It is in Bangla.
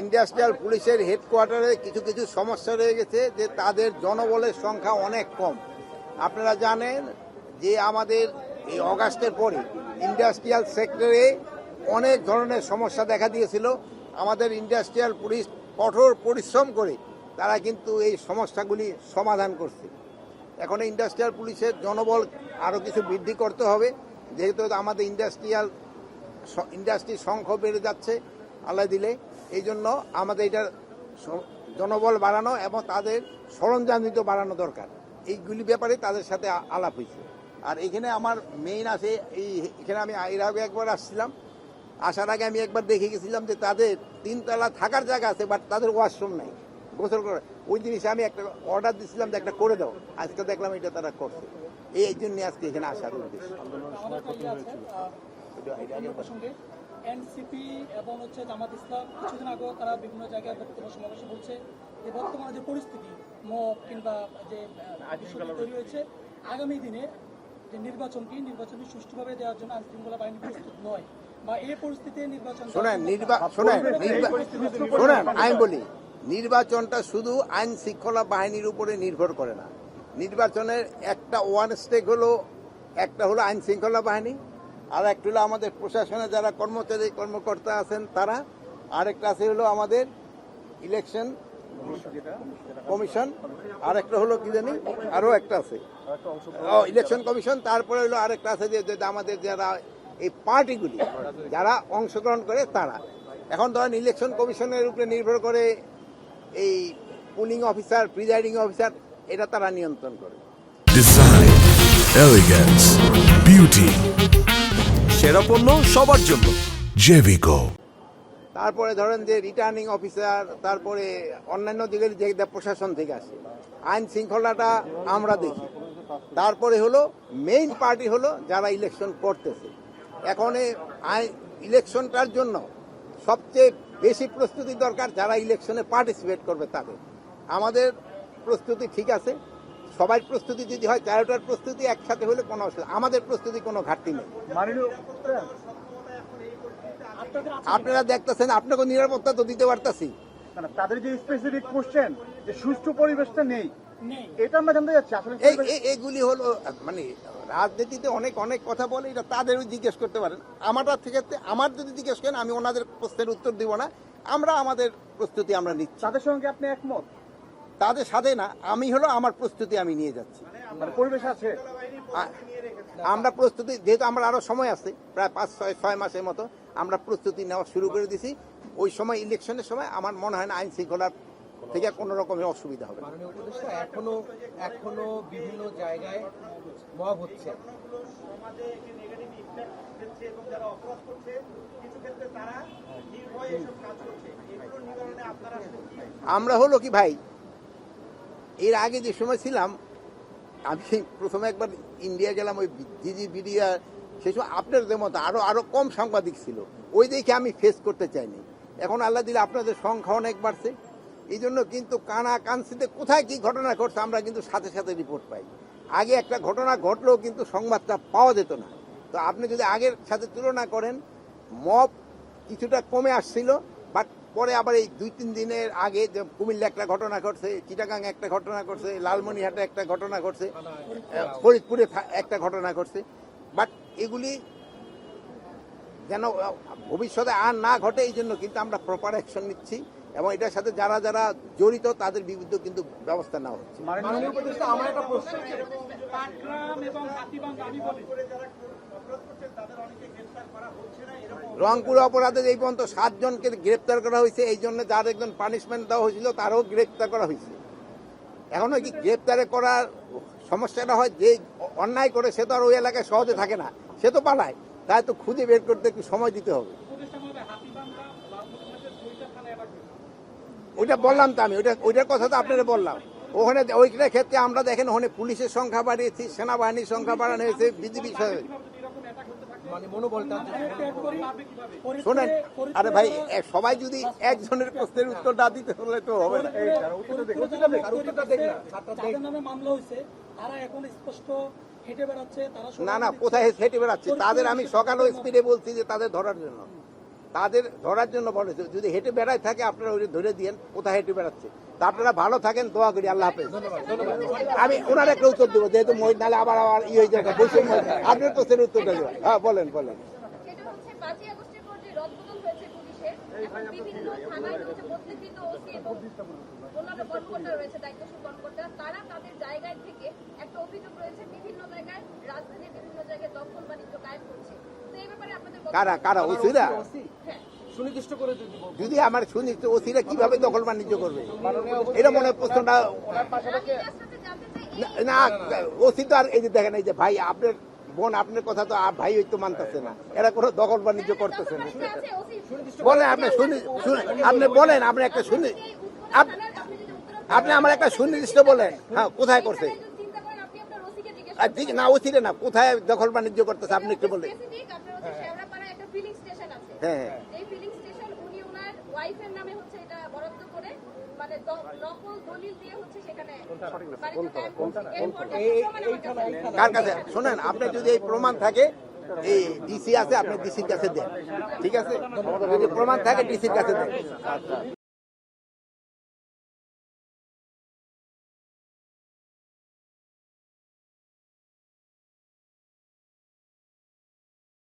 ইন্ডাস্ট্রিয়াল পুলিশের হেডকোয়ার্টারে কিছু কিছু সমস্যা রয়ে গেছে, যে তাদের জনবলের সংখ্যা অনেক কম। আপনারা জানেন যে আমাদের এই অগাস্টের পরে ইন্ডাস্ট্রিয়াল সেক্টরে অনেক ধরনের সমস্যা দেখা দিয়েছিল। আমাদের ইন্ডাস্ট্রিয়াল পুলিশ কঠোর পরিশ্রম করে তারা কিন্তু এই সমস্যাগুলি সমাধান করছে। এখন ইন্ডাস্ট্রিয়াল পুলিশের জনবল আরও কিছু বৃদ্ধি করতে হবে, যেহেতু আমাদের ইন্ডাস্ট্রির সংখ্যা বেড়ে যাচ্ছে আল্লাহ দিলে। এই জন্য আমাদের এটা জনবল বাড়ানো এবং তাদের সরঞ্জাম বাড়ানো দরকার। এইগুলি ব্যাপারে তাদের সাথে আলাপ হয়েছে। আর এখানে আমার মেইন আছে, এখানে আমি এর আগে একবার আসছিলাম, আসার আগে আমি একবার দেখে গেছিলাম যে তাদের 3 তলা থাকার জায়গা আছে, বাট তাদের ওয়াশরুম নাই গোসল করে। ওই জিনিসে আমি একটা অর্ডার দিচ্ছিলাম যে একটা করে দাও, আজকে দেখলাম এটা তারা করছে। এই জন্য আজকে এখানে আসার উদ্দেশ্য। এনসিপি এবং জামাত ইসলাম কিছুদিন আগে তারা বিভিন্ন জায়গায় বক্তব্য সমাবেশে বলছে যে বর্তমানে যে পরিস্থিতি মব কিংবা যে তৈরি হয়েছে, আগামী দিনে যে নির্বাচনটি সুষ্ঠুভাবে দেওয়ার জন্য আইনশৃঙ্খলা বাহিনী প্রস্তুত নয়, বা এই পরিস্থিতিতে নির্বাচন শোনেন আমি বলি, নির্বাচনটা শুধু আইন শৃঙ্খলা বাহিনীর উপরে নির্ভর করে না। নির্বাচনের একটা ওয়ান স্টেক হলো, একটা হলো আইন শৃঙ্খলা বাহিনী, আর একটা হলো আমাদের প্রশাসনে যারা কর্মকর্তা আছেন তারা, আরেকটা আছে হলো আমাদের ইলেকশন কমিশন, আর একটা হলো কি জানি আরো একটা আছে ইলেকশন কমিশন। তারপরে হলো আরেকটা আছে যে আমাদের যারা এই পার্টিগুলি যারা অংশগ্রহণ করে তারা। এখন ধরেন ইলেকশন কমিশনের উপরে নির্ভর করে এই পুলিং অফিসার, প্রিজাইডিং অফিসার, এটা তারা নিয়ন্ত্রণ করে। ডিজাইন, এলিগেন্স, বিউটি, সেরা পণ্য সবার জন্য জেভিকো। তারপরে ধরেন যে রিটার্নিং অফিসার, তারপরে অন্যান্য দিকের যে প্রশাসন থেকে আসে, আইন শৃঙ্খলাটা আমরা দেখি। তারপরে হলো মেইন পার্টি হলো যারা ইলেকশন করতেছে। এখন ইলেকশনটার জন্য সবচেয়ে বেশি প্রস্তুতি দরকার যারা ইলেকশনে পার্টিসিপেট করবে তাদের। আমাদের প্রস্তুতি ঠিক আছে, সবাই প্রস্তুতি যদি হয়, 4টার প্রস্তুতি একসাথে হলে কোনো অসুবিধা, আমাদের প্রস্তুতি কোনো ঘাটতি নেই। আপনারা দেখতেছেন, আপনাকে নিরাপত্তা তো দিতে পারতেছি। তাদের যে স্পেসিফিক কোশ্চেন যে সুষ্ঠু পরিবেশটা নেই, এটা আমরা জানতে যাচ্ছি আসলে এগুলি হলো মানে রাজনীতিতে অনেক অনেক কথা বলে, এটা তাদেরও জিজ্ঞেস করতে পারেন। আমার যদি জিজ্ঞেস করেন আমি ওনাদের প্রশ্নের উত্তর দিব না। আমরা আমাদের প্রস্তুতি আমরা নিচ্ছি। তাদের সঙ্গে আপনি একমত? তাদের সাথে না, আমি হলো আমার প্রস্তুতি আমি নিয়ে যাচ্ছি। পরিবেশ আছে, আমরা প্রস্তুতি, যেহেতু আমরা আরো সময় আছে প্রায় 5-6 মাসের মতো, আমরা প্রস্তুতি নেওয়া শুরু করে দিছি। ওই সময় ইলেকশনের সময় আমার মনে হয় না আইন শৃঙ্খলার থেকে কোনো রকমের অসুবিধা হবে। এখনো বিভিন্ন জায়গায় মব হচ্ছে, আমরা হলো কি ভাই, এর আগে যে সময় ছিলাম, আমি প্রথমে একবার ইন্ডিয়া গেলাম, ওই জিজি বিডিয়া, সেই সময় আপনাদের মতো আরো কম সাংবাদিক ছিল, ওই দেখে আমি ফেস করতে চাইনি। এখন আল্লাহ দিলে আপনাদের সংখ্যা অনেক বাড়ছে, এই জন্য কিন্তু কানাকানসিতে কোথায় কি ঘটনা ঘটছে আমরা কিন্তু সাথে সাথে রিপোর্ট পাই। আগে একটা ঘটনা ঘটলেও কিন্তু সংবাদটা পাওয়া যেত না। তো আপনি যদি আগের সাথে তুলনা করেন, মব কিছুটা কমে আসছিল, বাট পরে আবার এই 2-3 দিনের আগে যে কুমিল্লা একটা ঘটনা ঘটছে, চিটাগাং একটা ঘটনা ঘটছে, লালমনিরহাটে একটা ঘটনা ঘটছে, ফরিদপুরে একটা ঘটনা ঘটছে। বাট এগুলি যেন ভবিষ্যতে আর না ঘটে, এই জন্য কিন্তু আমরা প্রপার অ্যাকশন নিচ্ছি, এবং এটার সাথে যারা যারা জড়িত তাদের বিরুদ্ধে কিন্তু ব্যবস্থা নেওয়া হচ্ছে। রংপুর অপরাধে এই পর্যন্ত 7 জনকে গ্রেপ্তার করা হয়েছে। এই জন্য যার একজন পানিশমেন্ট দেওয়া হয়েছিল তারও গ্রেপ্তার করা হয়েছে। এখন কি গ্রেপ্তারে করার সমস্যাটা হয়, যে অন্যায় করে সে তো আর ওই এলাকায় সহজে থাকে না, সে তো পালায়, তাই তো খুঁজে বের করতে একটু সময় দিতে হবে। ওইটা বললাম তো আমি, ওইটার কথা তো আপনারা বললাম। ওখানে ওইটার ক্ষেত্রে আমরা দেখেন ওখানে পুলিশের সংখ্যা বাড়িয়েছি, সেনাবাহিনীর সংখ্যা বাড়ানো হয়েছে, বিজিবি। শোনেন, আরে ভাই, সবাই যদি একজনের প্রশ্নের উত্তর না দিতে হলে তো হবে না। না, কোথায় হেঁটে বেড়াচ্ছে তাদের আমি সকালেও স্পিডে বলছি যে তাদের ধরার জন্য। তাদের ধরার জন্য বলেছে, যদি হেঁটে বেড়ায় থাকে আপনারা ওই ধরে দিয়েন কোথায় হেঁটে বেড়াচ্ছে। তা আপনারা ভালো থাকেন, দোয়া করি, আল্লাহ হাফেজ। আমি ওনার একটা উত্তর দেবো, যেহেতু মই নালে আবার হয়ে যাবে বৈষম্য। আপনার প্রশ্নের উত্তরটা দেবেন। হ্যাঁ বলেন। সেটা হচ্ছে 5ই আগস্টের পর যে রদবদল হয়েছে পুলিশের, এখন বিভিন্ন থানায় হচ্ছে বদলিকৃত ওসি এবং অন্যান্য কর্মকর্তা রয়েছে, দায়িত্বশীল কর্মকর্তা, তারা তাদের জায়গায় থেকে একটা অভিযোগ রয়েছে বিভিন্ন জায়গায় রাজধানীর বিভিন্ন জায়গায় দখল বাণিজ্য কায়েম করছে। তো এই ব্যাপারে আপনাদের কারা ওসিরা? হ্যাঁ, সুনির্দিষ্ট করে যদি যদি আমার শুনি তো ওসিরা কিভাবে দখল বাণিজ্য করবে, এটা মনে হয় প্রশ্নটা। আমি আসলে জানতে চাই না ওসি তো আর এই যে দেখেন, এই যে ভাই আপনার বোন, আপনার কথা তো ভাই হয়তো মানতেছে না, এরা কোনো দখল বাণিজ্য করতেছে না। আছে ওসি বলেন আপনি আপনি বলেন, আপনি একটা শুনি, আপনি যদি উত্তর আপনি আমার একটা সুনির্দিষ্ট বলেন। হ্যাঁ কোথায় করছে? চিন্তা করেন, আপনি আপনার ওসিকে জিজ্ঞেস আর ঠিক না ওসিরে না, কোথায় দখল বাণিজ্য করতেছে আপনি একটু বলেন। স্পেসিফিক আপনার হচ্ছে শেওড়াপাড়ায় একটা ফিলিং স্টেশন আছে। হ্যাঁ। এই ফিলিং স্টেশন উনি ওনার ওয়াইফের নামে হচ্ছে এটা বরাদ্দ করে, মানে নকল দলিল দিয়ে হচ্ছে সেখানে বাড়িতে কায়েম করছে। এই পর্যন্ত প্রমাণ আমার কাছে নেই। কার কাছে? শোনেন, আপনার যদি এই প্রমাণ থাকে, এই ডিসি আছে, আপনি ডিসির কাছে দেন, ঠিক আছে? যদি প্রমাণ থাকে ডিসির কাছে দেন।